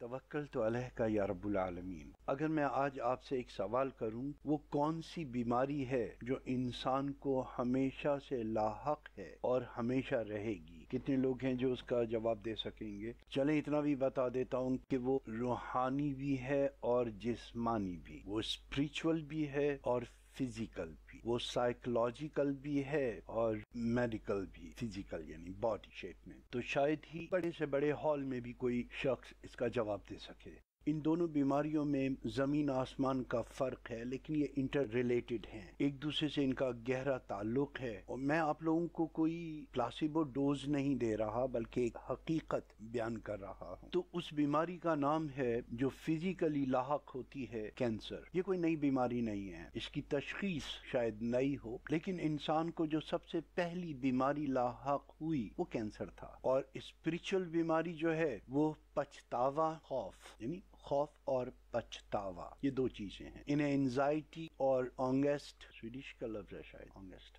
توکلت علیک یا رب العالمین۔ اگر میں آج آپ سے ایک سوال کروں، وہ کون سی بیماری ہے جو انسان کو ہمیشہ سے لاحق ہے اور ہمیشہ رہے گی؟ کتنے لوگ ہیں جو اس کا جواب دے سکیں گے؟ چلیں اتنا بھی بتا دیتا ہوں کہ وہ روحانی بھی ہے اور جسمانی بھی، وہ اسپریچول بھی ہے اور فزیکل بھی، وہ سائیکولوجیکل بھی ہے اور میڈیکل بھی، فزیکل یعنی باڈی شیپ میں۔ تو شاید ہی بڑے سے بڑے ہال میں بھی کوئی شخص اس کا جواب دے سکے۔ ان دونوں بیماریوں میں زمین آسمان کا فرق ہے، لیکن یہ انٹر ریلیٹڈ ہیں، ایک دوسرے سے ان کا گہرا تعلق ہے۔ اور میں آپ لوگوں کو کوئی پلاسیبو ڈوز نہیں دے رہا، بلکہ ایک حقیقت بیان کر رہا ہوں۔ تو اس بیماری کا نام ہے جو فزیکلی لاحق ہوتی ہے، کینسر۔ یہ کوئی نئی بیماری نہیں ہے، اس کی تشخیص شاید نئی ہو، لیکن انسان کو جو سب سے پہلی بیماری لاحق ہوئی وہ کینسر تھا۔ اور اسپریچول بیماری جو ہے وہ پچھتاوا، خوف، یعنی خوف اور پچھتاوا، یہ دو چیزیں ہیں۔ انہیں اینزائٹی اور آنگسٹ، سویڈش کا لفظ ہے شاید آنگسٹ،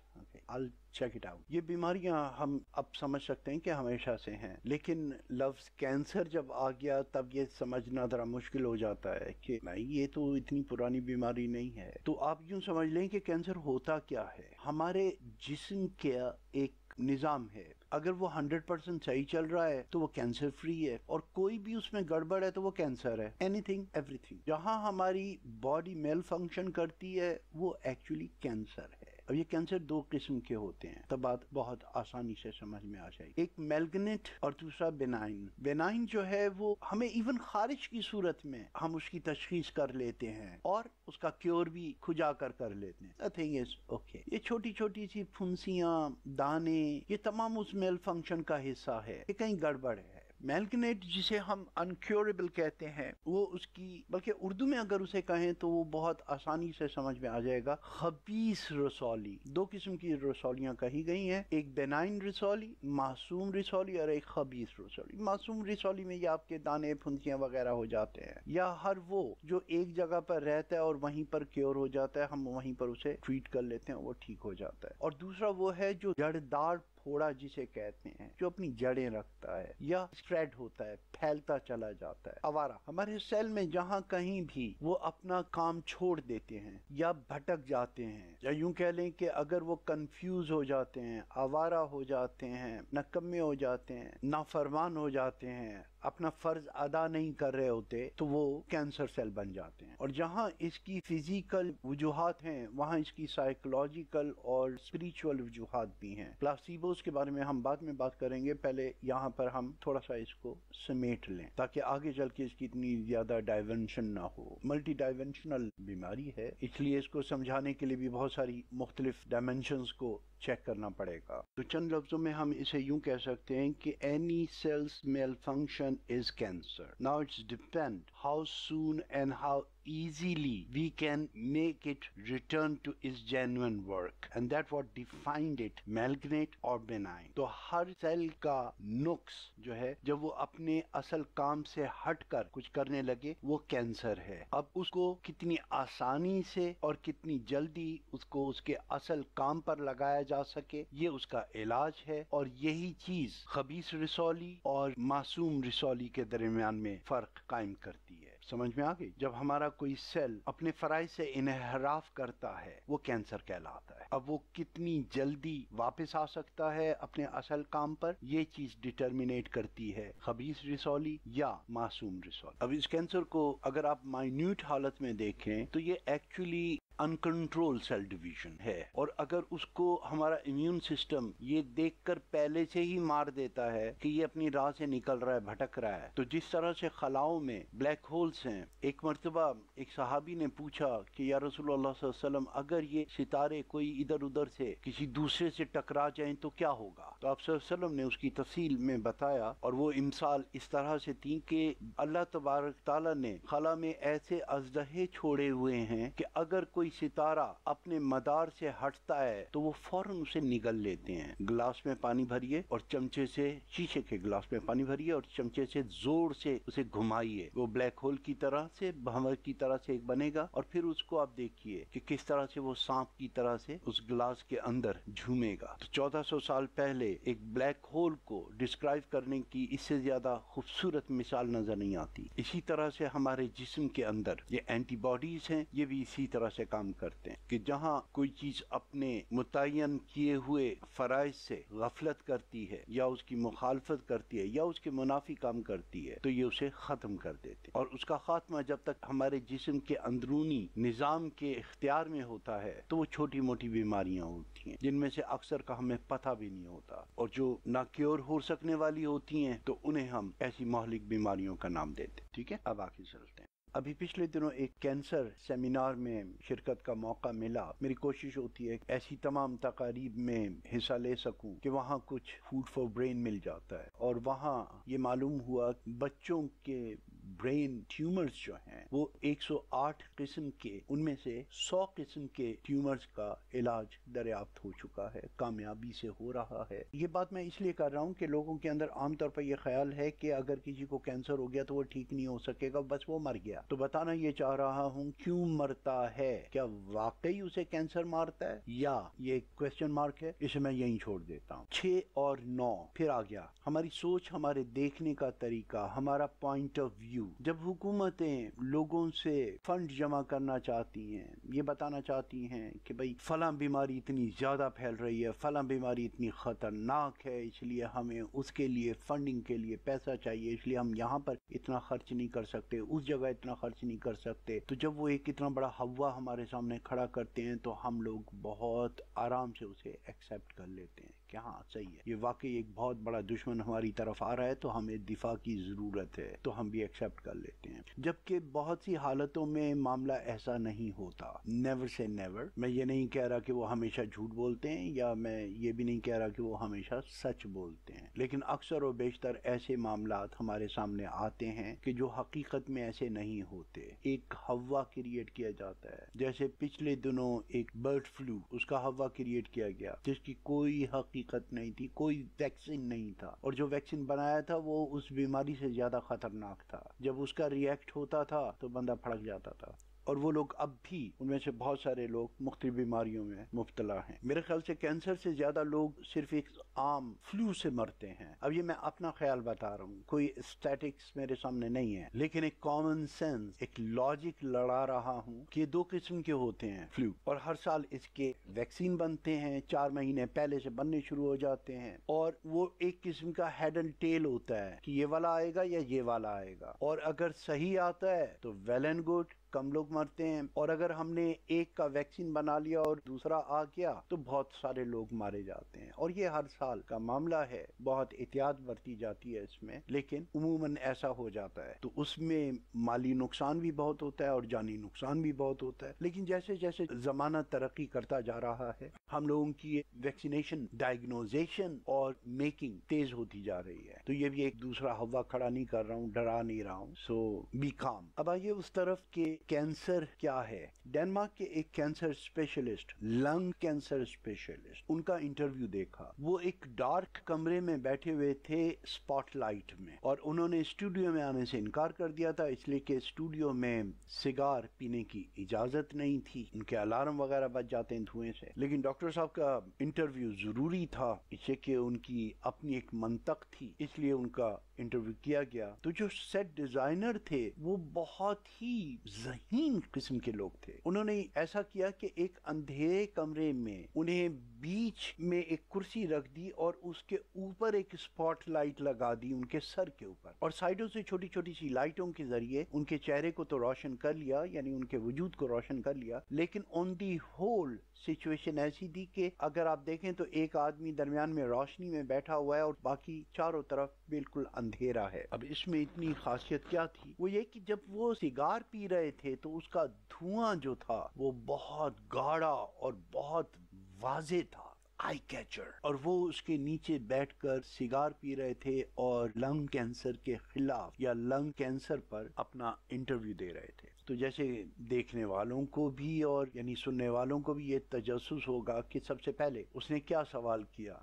I'll check it out۔ یہ بیماریاں ہم اب سمجھ سکتے ہیں کہ ہمیشہ سے ہیں، لیکن لفظ کینسر جب آ گیا تب یہ سمجھنا ذرا مشکل ہو جاتا ہے کہ نہیں، یہ تو اتنی پرانی بیماری نہیں ہے۔ تو آپ یوں سمجھ لیں کہ کینسر ہوتا کیا ہے؟ ہمارے جسم کا ایک نظام ہے، اگر وہ 100% صحیح چل رہا ہے تو وہ کینسر فری ہے، اور کوئی بھی اس میں گڑبڑ ہے تو وہ کینسر ہے۔ اینی تھنگ ایوری تھنگ، جہاں ہماری باڈی میل فنکشن کرتی ہے وہ ایکچولی کینسر ہے۔ اب یہ کینسر دو قسم کے ہوتے ہیں، تب بات بہت آسانی سے سمجھ میں آ جائے گی۔ ایک میلگنٹ اور دوسرا بینائن۔ بینائن جو ہے وہ ہمیں ایون خارج کی صورت میں ہم اس کی تشخیص کر لیتے ہیں اور اس کا کیور بھی کھجا کر لیتے ہیں۔ The thing is okay۔ یہ چھوٹی چھوٹی سی پھنسیاں، دانے، یہ تمام اس میل فنکشن کا حصہ ہے، یہ کہیں گڑبڑ ہے۔ میلگنیٹ جسے ہم انکیوریبل کہتے ہیں، وہ اس کی، بلکہ اردو میں اگر اسے کہیں تو وہ بہت آسانی سے سمجھ میں آ جائے گا، خبیث رسولی۔ دو قسم کی رسولیاں کہی گئی ہیں، ایک بینائن رسولی، معصوم رسولی، اور ایک خبیث رسولی۔ معصوم رسولی میں یہ آپ کے دانے، پھنسیاں وغیرہ ہو جاتے ہیں، یا ہر وہ جو ایک جگہ پر رہتا ہے اور وہیں پر کیور ہو جاتا ہے، ہم وہیں پر اسے ٹریٹ کر لیتے ہیں، وہ ٹھیک ہو جاتا ہے۔ اور دوسرا وہ ہے جو جڑ دار پھوڑا جسے کہتے ہیں، جو اپنی جڑیں رکھتا ہے یا اسپریڈ ہوتا ہے، پھیلتا چلا جاتا ہے، آوارہ۔ ہمارے سیل میں جہاں کہیں بھی وہ اپنا کام چھوڑ دیتے ہیں یا بھٹک جاتے ہیں، یا یوں کہہ لیں کہ اگر وہ کنفیوز ہو جاتے ہیں، آوارہ ہو جاتے ہیں، نکمے ہو جاتے ہیں، نافرمان ہو جاتے ہیں، اپنا فرض ادا نہیں کر رہے ہوتے، تو وہ کینسر سیل بن جاتے ہیں۔ اور جہاں اس کی فزیکل وجوہات ہیں، وہاں اس کی سائیکولوجیکل اور اسپریچول وجوہات بھی ہیں۔ پلاسیبوز کے بارے میں ہم بعد میں بات کریں گے، پہلے یہاں پر ہم تھوڑا سا اس کو سمیٹ لیں تاکہ آگے چل کے اس کی اتنی زیادہ ڈائیونشن نہ ہو۔ ملٹی ڈائیونشنل بیماری ہے، اس لیے اس کو سمجھانے کے لیے بھی بہت ساری مختلف ڈائمینشنز کو چیک کرنا پڑے گا۔ تو چند لفظوں میں ہم اسے یوں کہہ سکتے ہیں کہ any cell's malfunction is cancer. Now it's depend how soon and how easily we can make it return to its genuine work, and that's what defined it malignant or benign۔ تو ہر سیل کا نقص جو ہے جب وہ اپنے اصل کام سے ہٹ کر کچھ کرنے لگے وہ کینسر ہے۔ اب اس کو کتنی آسانی سے اور کتنی جلدی اس کو اس کے اصل کام پر لگایا جا سکے، یہ اس کا علاج ہے، اور یہی چیز خبیث رسولی اور معصوم رسولی کے درمیان میں فرق قائم کرتی ہے۔ سمجھ میں آ گئی؟ جب ہمارا کوئی سیل اپنے فرائض سے انحراف کرتا ہے وہ کینسر کہلاتا ہے۔ اب وہ کتنی جلدی واپس آ سکتا ہے اپنے اصل کام پر، یہ چیز ڈٹرمنیٹ کرتی ہے خبیث رسولی یا معصوم رسولی۔ اب اس کینسر کو اگر آپ مائنیوٹ حالت میں دیکھیں تو یہ ایکچولی انکنٹرول سیل ڈویژن ہے، اور اگر اس کو ہمارا امیون سسٹم یہ دیکھ کر پہلے سے ہی مار دیتا ہے کہ یہ اپنی راہ سے نکل رہا ہے، بھٹک رہا ہے، تو جس طرح سے خلاؤں میں بلیک ہولز ہیں، ایک مرتبہ ایک صحابی نے پوچھا کہ یا رسول اللہ صلی اللہ علیہ وسلم، اگر یہ ستارے کوئی ادھر ادھر سے کسی دوسرے سے ٹکرا جائیں تو کیا ہوگا؟ تو آپ صلی اللہ علیہ وسلم نے اس کی تفصیل میں بتایا، اور وہ مثال اس طرح سے تھی کہ اللہ تبارک تعالیٰ نے خلا میں ایسے اژدہے چھوڑے ہوئے ہیں کہ اگر کوئی کوئی ستارہ اپنے مدار سے ہٹتا ہے تو وہ فوراً اسے نگل لیتے ہیں. گلاس میں پانی بھریے اور چمچے سے، شیشے کے گلاس میں پانی بھریے اور چمچے سے زور سے اسے گھمائیے، وہ بلیک ہول کی طرح سے، بھنور کی طرح سے ایک بنے گا، اور پھر اس کو آپ دیکھیے کہ کس طرح سے وہ سانپ کی طرح سے اس گلاس کے اندر جھومے گا. تو 1400 سال پہلے ایک بلیک ہول کو ڈسکرائب کرنے کی اس سے زیادہ خوبصورت مثال نظر نہیں آتی. اسی طرح سے ہمارے جسم کے اندر یہ اینٹی باڈیز ہیں، یہ بھی اسی طرح سے کام کرتے ہیں کہ جہاں کوئی چیز اپنے متعین کیے ہوئے فرائض سے غفلت کرتی ہے یا اس کی مخالفت کرتی ہے یا اس کے منافی کام کرتی ہے تو یہ اسے ختم کر دیتے ہیں. اور اس کا خاتمہ جب تک ہمارے جسم کے اندرونی نظام کے اختیار میں ہوتا ہے تو وہ چھوٹی موٹی بیماریاں ہوتی ہیں جن میں سے اکثر کا ہمیں پتہ بھی نہیں ہوتا، اور جو نہ کیور ہو سکنے والی ہوتی ہیں تو انہیں ہم ایسی مہلک بیماریوں کا نام دیتے ہیں. ٹھیک ہے، اب آگے چلتے ہیں. ابھی پچھلے دنوں ایک کینسر سیمینار میں شرکت کا موقع ملا. میری کوشش ہوتی ہے ایسی تمام تقاریب میں حصہ لے سکوں کہ وہاں کچھ فوڈ فار برین مل جاتا ہے، اور وہاں یہ معلوم ہوا بچوں کے برین ٹیومرز جو ہیں وہ 108 قسم کے، ان میں سے 100 قسم کے ٹیومرز کا علاج دریافت ہو چکا ہے، کامیابی سے ہو رہا ہے. یہ بات میں اس لیے کر رہا ہوں کہ لوگوں کے اندر عام طور پر یہ خیال ہے کہ اگر کسی کو کینسر ہو گیا تو وہ ٹھیک نہیں ہو سکے گا، بس وہ مر گیا. تو بتانا یہ چاہ رہا ہوں کیوں مرتا ہے، کیا واقعی اسے کینسر مارتا ہے یا یہ ایک کویسچن مارک ہے. اسے میں یہیں چھوڑ دیتا ہوں. 6 اور 9 پھر آ گیا ہماری سوچ، ہمارے دیکھنے کا طریقہ، ہمارا پوائنٹ آف ویو. جب حکومتیں لوگوں سے فنڈ جمع کرنا چاہتی ہیں، یہ بتانا چاہتی ہیں کہ بھئی فلاں بیماری اتنی زیادہ پھیل رہی ہے، فلاں بیماری اتنی خطرناک ہے، اس لیے ہمیں اس کے لیے فنڈنگ کے لیے پیسہ چاہیے، اس لیے ہم یہاں پر اتنا خرچ نہیں کر سکتے، اس جگہ اتنا خرچ نہیں کر سکتے. تو جب وہ ایک اتنا بڑا ہوا ہمارے سامنے کھڑا کرتے ہیں تو ہم لوگ بہت آرام سے اسے ایکسیپٹ کر لیتے ہیں کہ ہاں صحیح ہے، یہ واقعی ایک بہت بڑا دشمن ہماری طرف آ رہا ہے تو ہمیں دفاع کی ضرورت ہے، تو ہم بھی ایکسیپٹ کر لیتے ہیں. جبکہ بہت سی حالتوں میں معاملہ ایسا نہیں ہوتا. نیور سے نیور. میں یہ نہیں کہہ رہا کہ وہ ہمیشہ جھوٹ بولتے ہیں، یا میں یہ بھی نہیں کہہ رہا کہ وہ ہمیشہ سچ بولتے ہیں، لیکن اکثر و بیشتر ایسے معاملات ہمارے سامنے آتے ہیں کہ جو حقیقت میں ایسے نہیں ہوتے. ایک ہوا کریٹ کیا جاتا ہے، جیسے پچھلے دنوں ایک برڈ فلو، اس کا ہوا کریٹ کیا گیا جس کی کوئی حقیقت نہیں تھی، کوئی ویکسین نہیں تھا، اور جو ویکسین بنایا تھا وہ اس بیماری سے زیادہ خطرناک تھا. جب اس کا ریئیکٹ ہوتا تھا تو بندہ پھڑک جاتا تھا، اور وہ لوگ اب بھی ان میں سے بہت سارے لوگ مختلف بیماریوں میں مبتلا ہیں. میرے خیال سے کینسر سے زیادہ لوگ صرف ایک عام فلو سے مرتے ہیں. اب یہ میں اپنا خیال بتا رہا ہوں، کوئی اسٹیٹکس میرے سامنے نہیں ہے، لیکن ایک کامن سینس، ایک لاجک لڑا رہا ہوں کہ یہ 2 قسم کے ہوتے ہیں فلو، اور ہر سال اس کے ویکسین بنتے ہیں، 4 مہینے پہلے سے بننے شروع ہو جاتے ہیں، اور وہ ایک قسم کا ہیڈ اینڈ ٹیل ہوتا ہے کہ یہ والا آئے گا یا یہ والا آئے گا، اور اگر صحیح آتا ہے تو ویل اینڈ گڈ، کم لوگ مرتے ہیں، اور اگر ہم نے ایک کا ویکسین بنا لیا اور دوسرا آ گیا تو بہت سارے لوگ مارے جاتے ہیں. اور یہ ہر سال کا معاملہ ہے، بہت احتیاط برتی جاتی ہے اس میں، لیکن عموماً ایسا ہو جاتا ہے. تو اس میں مالی نقصان بھی بہت ہوتا ہے اور جانی نقصان بھی بہت ہوتا ہے. لیکن جیسے جیسے زمانہ ترقی کرتا جا رہا ہے، ہم لوگوں کی ویکسینیشن، ڈائگنوزیشن اور میکنگ تیز ہوتی جا رہی ہے. تو یہ بھی ایک دوسرا ہوا کھڑا نہیں کر رہا ہوں، ڈرا نہیں رہا ہوں. سو بی کام. اب آئیے اس طرف کہ کینسر کیا ہے. ڈینمارک کے ایک cancer specialist, lung cancer specialist, ان کا انٹرویو دیکھا. وہ ایک ڈارک کمرے میں بیٹھے ہوئے تھے اسپاٹ لائٹ میں، اور انہوں نے اسٹوڈیو میں آنے سے انکار کر دیا تھا، اس لیے کہ اسٹوڈیو میں سگار پینے کی اجازت نہیں تھی، ان کے الارم وغیرہ بج جاتے ہیں دھوئیں سے. لیکن ڈاکٹر صاحب کا انٹرویو ضروری تھا، اس لیے کہ ان کی اپنی ایک منطق تھی، اس لیے ان کا انٹرویو کیا گیا. تو جو سیٹ ڈیزائنر تھے وہ بہت ہی ذہین قسم کے لوگ تھے. انہوں نے ایسا کیا کہ ایک اندھیرے کمرے میں انہیں بیچ میں ایک کرسی رکھ دی اور اس کے اوپر ایک اسپاٹ لائٹ لگا دی ان کے سر کے اوپر، اور سائڈوں سے چھوٹی چھوٹی سی لائٹوں کے ذریعے ان کے چہرے کو تو روشن کر لیا، یعنی ان کے وجود کو روشن کر لیا، لیکن آن دی ہول سچویشن ایسی تھی کہ اگر آپ دیکھیں تو ایک آدمی درمیان میں روشنی میں بیٹھا ہوا ہے اور باقی چاروں طرف بالکل اندھیرا ہے. اب اس میں اتنی خاصیت کیا تھی؟ وہ یہ کہ جب وہ سگار پی رہے تھے تو اس کا دھواں جو تھا وہ بہت گاڑھا اور بہت واضح تھا، آئی کیچر، اور وہ اس کے نیچے بیٹھ کر سگار پی رہے تھے اور لنگ کینسر کے خلاف یا لنگ کینسر پر اپنا انٹرویو دے رہے تھے. تو جیسے دیکھنے والوں کو بھی اور یعنی سننے والوں کو بھی یہ تجسس ہوگا کہ سب سے پہلے اس نے کیا سوال کیا.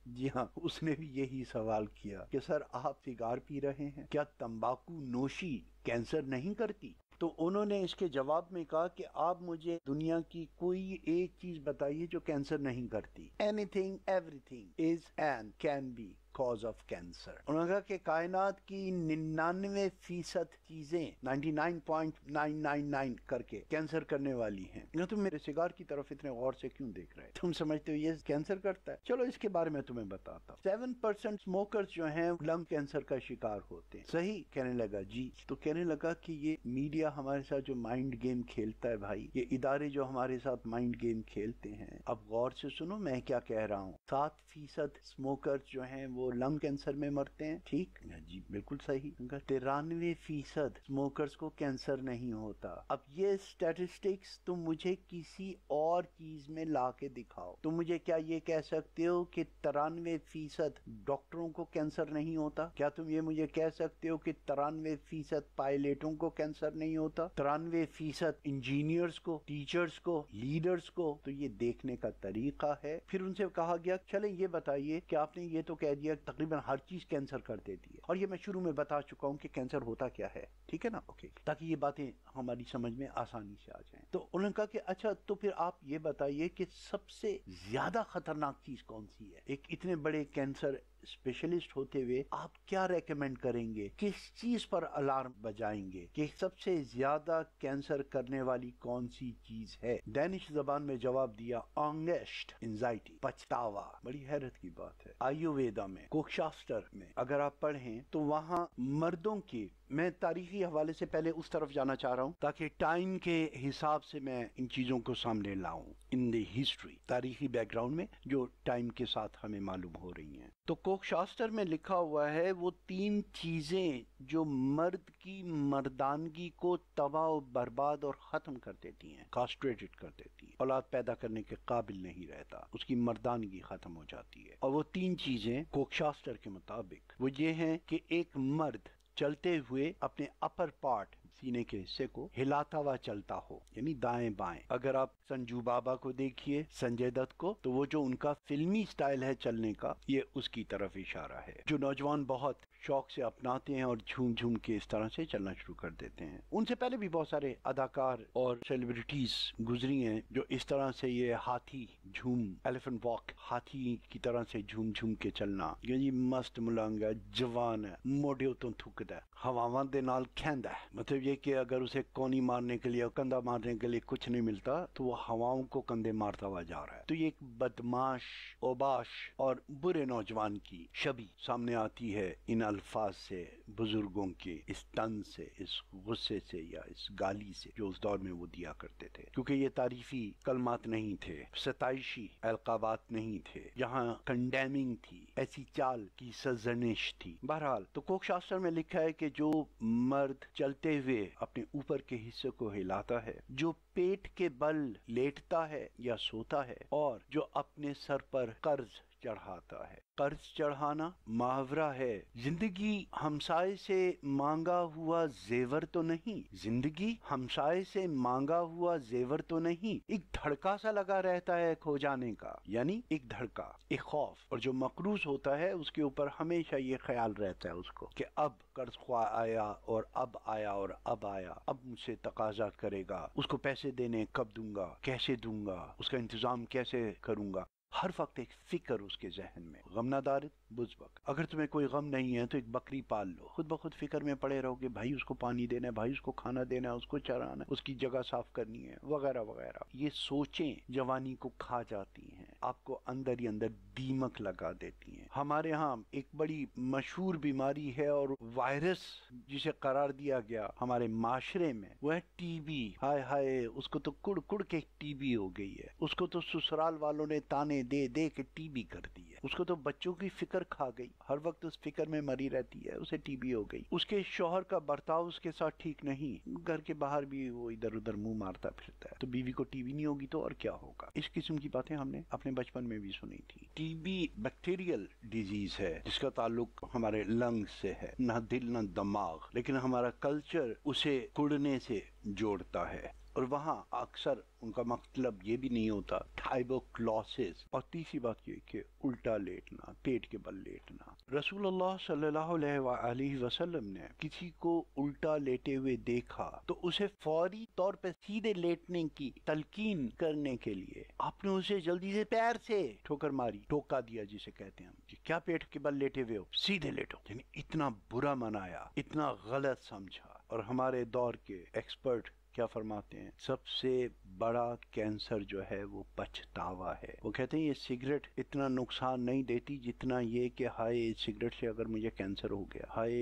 جی ہاں، اس نے بھی یہی سوال کیا کہ سر آپ سگار پی رہے ہیں، کیا تمباکو نوشی کینسر نہیں کرتی؟ تو انہوں نے اس کے جواب میں کہا کہ آپ مجھے دنیا کی کوئی ایک چیز بتائیے جو کینسر نہیں کرتی. Anything everything is and can be cause of cancer. انہوں نے کہا کہ کائنات کی 99% چیزیں 99.999 کر کے کینسر کرنے والی ہیں. تم میرے سگار کی طرف اتنے غور سے کیوں دیکھ رہے؟ تم سمجھتے ہو یہ کینسر کرتا ہے؟ چلو اس کے بارے میں تمہیں بتاتا ہوں. 7% اسموکرز جو ہیں لنگ کینسر کا شکار ہوتے ہیں. صحیح؟ کہنے لگا جی. تو کہنے لگا کہ یہ میڈیا ہمارے ساتھ جو مائنڈ گیم کھیلتا ہے بھائی، یہ ادارے جو ہمارے ساتھ مائنڈ گیم کھیلتے ہیں. اب غور سے سنو میں کیا کہہ رہا ہوں. 7% اسموکرز جو ہیں وہ لنگ کینسر میں مرتے ہیں. ٹھیک جی، بالکل صحیح. 93% اسموکرز کو کینسر نہیں ہوتا. اب یہ اسٹیٹسٹکس تم مجھے کسی اور چیز میں لا کے دکھاؤ. تم مجھے کیا یہ کہہ سکتے ہو کہ 93% ڈاکٹروں کو کینسر نہیں ہوتا؟ کیا تم یہ مجھے کہہ سکتے ہو کہ 93% پائلٹوں کو کینسر نہیں ہوتا؟ 93% انجینئرز کو، ٹیچرز کو، لیڈرز کو؟ تو یہ دیکھنے کا طریقہ ہے. پھر ان سے کہا گیا چلیں یہ بتائیے کہ آپ نے یہ تو کہہ دیا تقریباً ہر چیز کینسر کر دیتی ہے، اور یہ میں شروع میں بتا چکا ہوں کہ کینسر ہوتا کیا ہے. ٹھیک ہے نا؟ اوکے، تاکہ یہ باتیں ہماری سمجھ میں آسانی سے آ جائیں. تو انہوں نے کہا کہ اچھا تو پھر آپ یہ بتائیے کہ سب سے زیادہ خطرناک چیز کون سی ہے؟ ایک اتنے بڑے کینسر اسپیشلسٹ ہوتے ہوئے آپ کیا ریکمینڈ کریں گے؟ کس چیز پر الارم بجائیں گے کہ سب سے زیادہ کینسر کرنے والی کون سی چیز ہے؟ دینش زبان میں جواب دیا آنگسٹ، انزائٹی، پچھتاوا. بڑی حیرت کی بات ہے. آیوویدا میں، کوکشاسٹر میں اگر آپ پڑھیں تو وہاں مردوں کی، میں تاریخی حوالے سے پہلے اس طرف جانا چاہ رہا ہوں تاکہ ٹائم کے حساب سے میں ان چیزوں کو سامنے لاؤں. ان دی ہسٹری، تاریخی بیک گراؤنڈ میں جو ٹائم کے ساتھ ہمیں معلوم ہو رہی ہیں. تو کوک شاستر میں لکھا ہوا ہے وہ 3 چیزیں جو مرد کی مردانگی کو تباہ و برباد اور ختم کر دیتی ہیں، کاسٹریٹڈ کر دیتی ہیں، اولاد پیدا کرنے کے قابل نہیں رہتا، اس کی مردانگی ختم ہو جاتی ہے. اور وہ 3 چیزیں کوک شاستر کے مطابق وہ یہ ہیں کہ ایک مرد چلتے ہوئے اپنے اپر پارٹ، سینے کے حصے کو ہلاتا ہوا چلتا ہو، یعنی دائیں بائیں. اگر آپ سنجو بابا کو دیکھیے، سنجے دت کو، تو وہ جو ان کا فلمی سٹائل ہے چلنے کا، یہ اس کی طرف اشارہ ہے جو نوجوان بہت شوق سے اپناتے ہیں اور جھوم جھوم کے اس طرح سے چلنا شروع کر دیتے ہیں. ان سے پہلے بھی بہت سارے اداکار اور سیلیبریٹیز گزری ہیں جو اس طرح سے یہ ہاتھی جھوم، ایلیفنٹ واک، ہاتھی کی طرح سے جھوم جھوم کے چلنا، یہ مست ملنگ ہے، جوان ہے، موڈے تو تھکدا ہے، ہواواں دے نال کھیندا ہے. مطلب یہ کہ اگر اسے کونی مارنے کے لیے اور کندھا مارنے کے لیے کچھ نہیں ملتا تو وہ ہواؤں کو کندھے مارتا ہوا جا رہا ہے. تو یہ ایک بدماش، اوباش اور برے نوجوان کی شبیہ سامنے آتی ہے ان الفاظ سے، بزرگوں کے اس طنز سے، اس غصے سے یا اس گالی سے جو اس دور میں وہ دیا کرتے تھے. کیونکہ یہ تعریفی کلمات نہیں تھے، ستائشی القابات نہیں تھے، یہاں کنڈیمنگ تھی، ایسی چال کی سرزنش تھی. بہرحال تو کوک شاستر میں لکھا ہے کہ جو مرد چلتے ہوئے اپنے اوپر کے حصے کو ہلاتا ہے، جو پیٹ کے بل لیٹتا ہے یا سوتا ہے، اور جو اپنے سر پر قرض چڑھاتا ہے. قرض چڑھانا محاورہ ہے. زندگی ہمسائے سے مانگا ہوا زیور تو نہیں، زندگی ہمسائے سے مانگا ہوا زیور تو نہیں، ایک دھڑکا سا لگا رہتا ہے کھو جانے کا، یعنی ایک دھڑکا، ایک خوف. اور جو مقروض ہوتا ہے اس کے اوپر ہمیشہ یہ خیال رہتا ہے اس کو کہ اب قرض خواہ آیا اور اب آیا اور اب آیا، اب مجھ سے تقاضا کرے گا، اس کو پیسے دینے کب دوں گا، کیسے دوں گا، اس کا انتظام کیسے کروں گا. ہر وقت ایک فکر اس کے ذہن میں. غم نہ دارد بزبک، اگر تمہیں کوئی غم نہیں ہے تو ایک بکری پال لو، خود بخود فکر میں پڑے رہو کہ بھائی اس کو پانی دینا ہے، بھائی اس کو کھانا دینا ہے، اس کو چرانا ہے، اس کی جگہ صاف کرنی ہے، وغیرہ وغیرہ. یہ سوچیں جوانی کو کھا جاتی ہیں، آپ کو اندر ہی اندر دیمک لگا دیتی ہیں. ہمارے ہاں ایک بڑی مشہور بیماری ہے اور وائرس جسے قرار دیا گیا ہمارے معاشرے میں، وہ ہے ٹی بی. ہائے ہائے، اس کو تو کڑ کڑ کے ٹی بی ہو گئی ہے، اس کو تو سسرال والوں نے تانے دے دے کے ٹی بی کر دی ہے. ہے. اس کو تو بچوں کی فکر کھا گئی، ہر وقت اس فکر میں مری رہتی ہے، اسے ٹی بی ہو گئی. اس کے شوہر کا برتاؤ اس کے ساتھ ٹھیک نہیں، گھر کے باہر بھی وہ ادھر ادھر منہ مارتا پھرتا ہے. تو بیوی کو ٹی بی نہیں ہوگی تو اور کیا ہوگا؟ اس قسم کی باتیں ہم نے اپنے بچپن میں بھی سنی تھی. ٹی بی بیکٹیریل ڈیزیز ہے جس کا تعلق ہمارے لنگز سے ہے، نہ دل نہ دماغ، لیکن ہمارا کلچر اسے کڑنے سے جوڑتا ہے. اور وہاں اکثر ان کا مطلب یہ بھی نہیں ہوتا ٹائبوکلوسس. اور تیسری بات یہ کہ الٹا لیٹنا، پیٹ کے بل لیٹنا. رسول اللہ صلی اللہ علیہ وآلہ وسلم نے کسی کو الٹا لیٹے ہوئے دیکھا تو اسے فوری طور پہ سیدھے لیٹنے کی تلقین کرنے کے لیے آپ نے اسے جلدی سے پیر سے ٹھوکر ماری، ٹوکا دیا جسے کہتے ہیں ہم کہ کیا پیٹ کے بل لیٹے ہوئے ہو، سیدھے لیٹو. یعنی اتنا برا منایا، اتنا غلط سمجھا. اور ہمارے دور کے ایکسپرٹ کیا فرماتے ہیں؟ سب سے بڑا کینسر جو ہے وہ پچھتاوا ہے. وہ کہتے ہیں یہ سگریٹ اتنا نقصان نہیں دیتی جتنا یہ کہ ہائے سگریٹ سے اگر مجھے کینسر ہو گیا، ہائے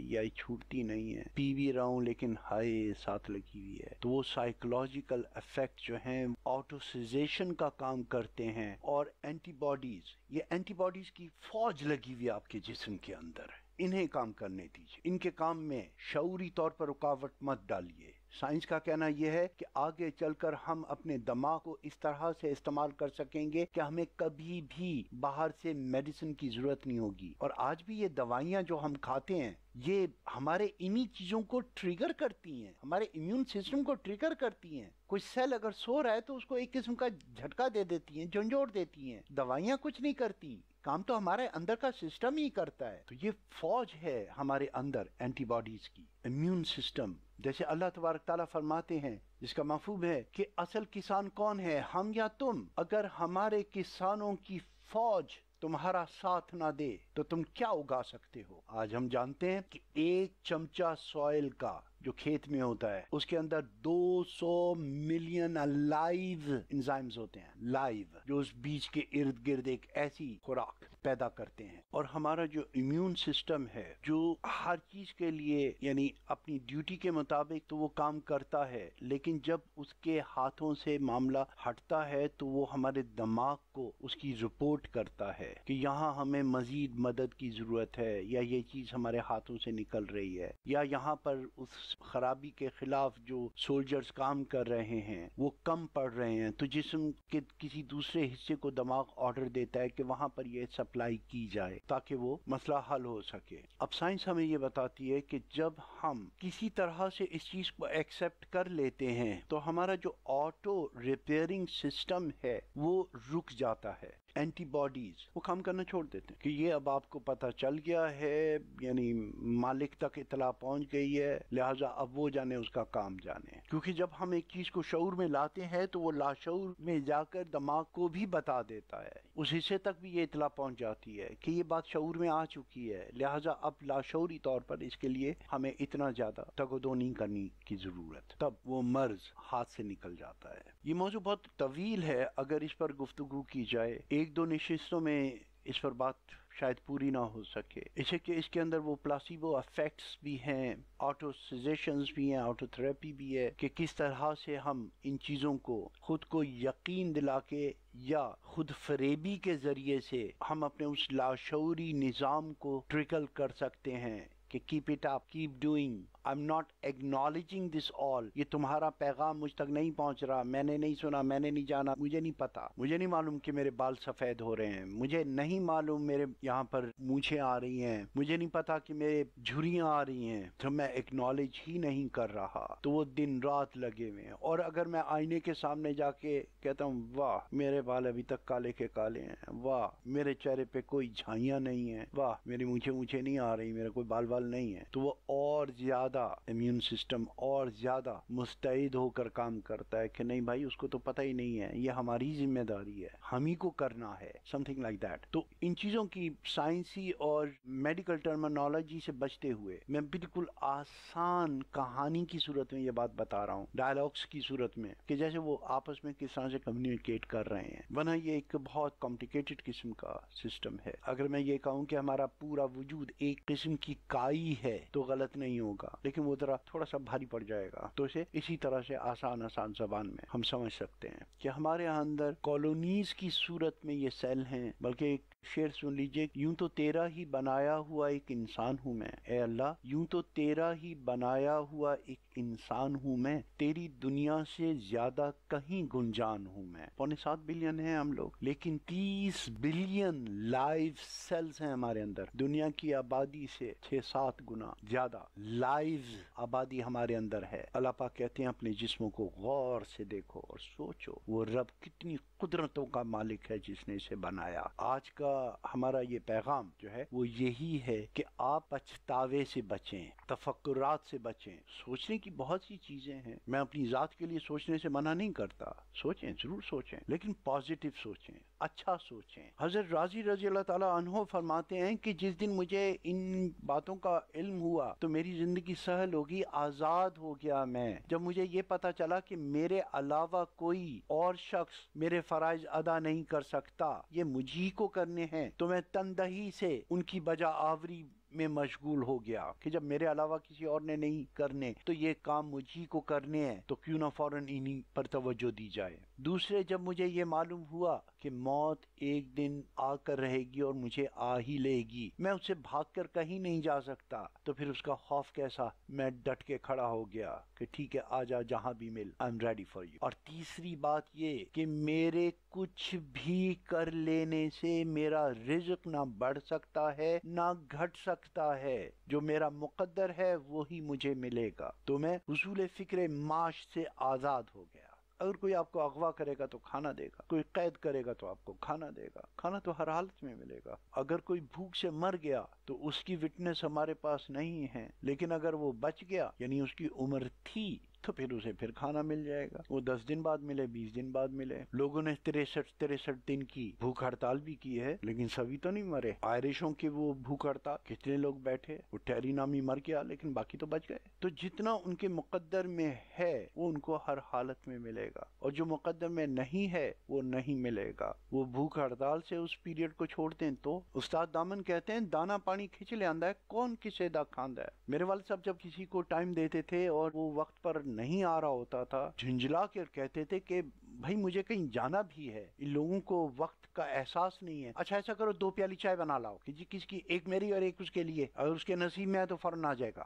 یہ چھوٹتی نہیں ہے، پی بھی رہا ہوں لیکن ہائے ساتھ لگی ہوئی ہے. تو وہ سائیکولوجیکل افیکٹ جو ہیں آٹوسیزیشن کا کام کرتے ہیں. اور اینٹی باڈیز، یہ اینٹی باڈیز کی فوج لگی ہوئی آپ کے جسم کے اندر، انہیں کام کرنے دیجیے. ان کے کام میں شعوری طور پر رکاوٹ مت ڈالیے. سائنس کا کہنا یہ ہے کہ آگے چل کر ہم اپنے دماغ کو اس طرح سے استعمال کر سکیں گے کہ ہمیں کبھی بھی باہر سے میڈیسن کی ضرورت نہیں ہوگی. اور آج بھی یہ دوائیاں جو ہم کھاتے ہیں یہ ہمارے انہی چیزوں کو ٹریگر کرتی ہیں، ہمارے امیون سسٹم کو ٹریگر کرتی ہیں. کوئی سیل اگر سو رہا ہے تو اس کو ایک قسم کا جھٹکا دے دیتی ہیں، جھنجھوڑ دیتی ہیں. دوائیاں کچھ نہیں کرتی، کام تو ہمارے اندر کا سسٹم ہی کرتا ہے. تو یہ فوج ہے ہمارے اندر اینٹی باڈیز کی، امیون سسٹم. جیسے اللہ تبارک تعالیٰ فرماتے ہیں جس کا مفہوم ہے کہ اصل کسان کون ہے، ہم یا تم؟ اگر ہمارے کسانوں کی فوج تمہارا ساتھ نہ دے تو تم کیا اگا سکتے ہو؟ آج ہم جانتے ہیں کہ ایک چمچہ سوئل کا جو کھیت میں ہوتا ہے اس کے اندر 200 ملین لائیو انزائمز ہوتے ہیں، لائیو، جو اس بیج کے ارد گرد ایک ایسی خوراک پیدا کرتے ہیں. اور ہمارا جو امیون سسٹم ہے جو ہر چیز کے لیے یعنی اپنی ڈیوٹی کے مطابق تو وہ کام کرتا ہے، لیکن جب اس کے ہاتھوں سے معاملہ ہٹتا ہے تو وہ ہمارے دماغ کو اس کی رپورٹ کرتا ہے کہ یہاں ہمیں مزید مدد کی ضرورت ہے، یا یہ چیز ہمارے ہاتھوں سے نکل رہی ہے، یا یہاں پر اس خرابی کے خلاف جو سولجرز کام کر رہے ہیں وہ کم پڑ رہے ہیں. تو جسم کے کسی دوسرے حصے کو دماغ آرڈر دیتا ہے کہ وہاں پر یہ سپلائی کی جائے تاکہ وہ مسئلہ حل ہو سکے. اب سائنس ہمیں یہ بتاتی ہے کہ جب ہم کسی طرح سے اس چیز کو ایکسپٹ کر لیتے ہیں تو ہمارا جو آٹو ریپیئرنگ سسٹم ہے وہ رک جاتا ہے. اینٹی باڈیز وہ کام کرنا چھوڑ دیتے ہیں کہ یہ اب آپ کو پتہ چل گیا ہے، یعنی مالک تک اطلاع پہنچ گئی ہے، لہٰذا اب وہ جانے اس کا کام جانے. کیونکہ جب ہم ایک چیز کو شعور میں لاتے ہیں تو وہ لاشعور میں جا کر دماغ کو بھی بتا دیتا ہے، اس حصے تک بھی یہ اطلاع پہنچ جاتی ہے کہ یہ بات شعور میں آ چکی ہے، لہٰذا اب لاشعوری طور پر اس کے لیے ہمیں اتنا زیادہ تگ و دو نہیں کرنے کی ضرورت. تب وہ مرض ہاتھ سے نکل جاتا ہے. یہ موضوع بہت طویل ہے، اگر اس پر گفتگو کی جائے ایک دو نشستوں میں اس پر بات شاید پوری نہ ہو سکے. اسے کہ اس کے اندر وہ پلاسیبو افیکٹس بھی ہیں، آٹو سجیشنز بھی ہیں، آٹو تھراپی بھی ہے کہ کس طرح سے ہم ان چیزوں کو خود کو یقین دلا کے یا خود فریبی کے ذریعے سے ہم اپنے اس لاشعوری نظام کو ٹریکل کر سکتے ہیں کہ keep it up, keep doing, I am not acknowledging this all. یہ تمہارا پیغام مجھ تک نہیں پہنچ رہا، میں نے نہیں سنا، میں نے نہیں جانا، مجھے نہیں پتا، مجھے نہیں معلوم کہ میرے بال سفید ہو رہے ہیں، مجھے نہیں معلوم میرے یہاں پر مونچھیں آ رہی ہیں، مجھے نہیں پتا کہ میرے جھریاں آ رہی ہیں. تو میں ایکنالج ہی نہیں کر رہا تو وہ دن رات لگے ہوئے ہیں. اور اگر میں آئینے کے سامنے جا کے کہتا ہوں واہ میرے بال ابھی تک کالے کے کالے ہیں، واہ میرے چہرے پہ کوئی جھائیاں نہیں ہیں، واہ میری مونچھیں نہیں آ رہی، میرا کوئی بال نہیں ہے، تو وہ اور زیادہ امیون سسٹم اور زیادہ مستعد ہو کر کام کرتا ہے کہ نہیں بھائی اس کو تو پتہ ہی نہیں ہے، یہ ہماری ذمہ داری ہے، ہم ہی کو کرنا ہے، سم تھنگ لائک دیٹ. تو ان چیزوں کی سائنسی اور میڈیکل ٹرمینالوجی سے بچتے ہوئے میں بالکل آسان کہانی کی صورت میں یہ بات بتا رہا ہوں، ڈائلاگس کی صورت میں، کہ جیسے وہ آپس میں کس طرح سے کمیونیکیٹ کر رہے ہیں، ورنہ یہ ایک بہت کمپلیکیٹڈ قسم کا سسٹم ہے. اگر میں یہ کہوں کہ ہمارا پورا وجود ایک قسم کی کائی ہے تو غلط نہیں ہوگا، لیکن وہ ذرا تھوڑا سا بھاری پڑ جائے گا. تو اسے اسی طرح سے آسان زبان میں ہم سمجھ سکتے ہیں کہ ہمارے اندر کالونیز کی صورت میں یہ سیل ہیں، بلکہ ایک شعر سن لیجئے، یوں تو تیرا ہی بنایا ہوا ایک انسان ہوں میں، اے اللہ یوں تو تیرا ہی بنایا ہوا ایک انسان ہوں میں، تیری دنیا سے زیادہ کہیں گنجان ہوں میں۔ 7.25 بلین ہیں ہم لوگ، لیکن 30 بلین لائف سیلز ہیں ہمارے اندر۔ دنیا کی آبادی سے 6-7 گنا زیادہ لائف آبادی ہمارے اندر ہے۔ اللہ پاک کہتے ہیں اپنے جسموں کو غور سے دیکھو اور سوچو، وہ رب کتنی قدرتوں کا مالک ہے جس نے اسے بنایا۔ آج کا ہمارا یہ پیغام جو ہے وہ یہی ہے کہ آپ پچھتاوے سے بچیں، تفکرات سے بچیں۔ سوچنے کی بہت سی چیزیں ہیں، میں اپنی ذات کے لیے سوچنے سے منع نہیں کرتا، سوچیں، ضرور سوچیں، لیکن پازیٹیو سوچیں، اچھا سوچیں۔ حضرت راضی رضی اللہ تعالیٰ عنہ فرماتے ہیں کہ جس دن مجھے ان باتوں کا علم ہوا تو میری زندگی سہل ہوگی، آزاد ہو گیا میں۔ جب مجھے یہ پتا چلا کہ میرے علاوہ کوئی اور شخص میرے فرائض ادا نہیں کر سکتا، یہ مجھی کو کرنے ہیں، تو میں تندہی سے ان کی بجا آوری میں مشغول ہو گیا کہ جب میرے علاوہ کسی اور نے نہیں کرنے تو یہ کام مجھی کو کرنے ہیں، تو کیوں نہ فوراً انہی پر توجہ دی جائے۔ دوسرے، جب مجھے یہ معلوم ہوا کہ موت ایک دن آ کر رہے گی اور مجھے آ ہی لے گی، میں اس سے بھاگ کر کہیں نہیں جا سکتا، تو پھر اس کا خوف کیسا؟ میں ڈٹ کے کھڑا ہو گیا کہ ٹھیک ہے، آ جا، جہاں بھی مل، I am ready for you. اور تیسری بات یہ کہ میرے کچھ بھی کر لینے سے میرا رزق نہ بڑھ سکتا ہے نہ گھٹ سکتا ہے، جو میرا مقدر ہے وہی مجھے ملے گا۔ تو میں حصول فکر معاش سے آزاد ہو گیا۔ اگر کوئی آپ کو اغوا کرے گا تو کھانا دے گا، کوئی قید کرے گا تو آپ کو کھانا دے گا، کھانا تو ہر حالت میں ملے گا۔ اگر کوئی بھوک سے مر گیا تو اس کی وٹنس ہمارے پاس نہیں ہے، لیکن اگر وہ بچ گیا، یعنی اس کی عمر تھی، تو پھر اسے پھر کھانا مل جائے گا۔ وہ 10 دن بعد ملے، 20 دن بعد ملے۔ لوگوں نے 63 دن کی بھوک ہڑتال بھی کی ہے، لیکن سبھی تو نہیں مرے۔ آئرشوں کی وہ بھوک ہڑتال، کتنے لوگ بیٹھے، وہ ٹیری نامی مر گیا لیکن باقی تو بچ گئے۔ تو جتنا ان کے مقدر میں ہے وہ ان کو ہر حالت میں ملے گا، اور جو مقدر میں نہیں ہے وہ نہیں ملے گا۔ وہ بھوک ہڑتال سے اس پیریڈ کو چھوڑ دیں تو استاد دامن کہتے ہیں دانا پانی کھچ لے آندا ہے، کون کسے دا کھاندا ہے۔ میرے والد صاحب جب کسی کو ٹائم دیتے تھے اور وہ وقت پر نہیں آ رہا ہوتا تھا، جھنجلا کے کہتے تھے کہ بھائی مجھے کہیں جانا بھی ہے، ان لوگوں کو وقت کا احساس نہیں ہے۔ اچھا ایسا کرو 2 پیالی چائے بنا لاؤ کہ جی کس کی، ایک میری اور ایک اس کے لیے، اگر اس کے نصیب میں ہے تو فوراً آ جائے گا۔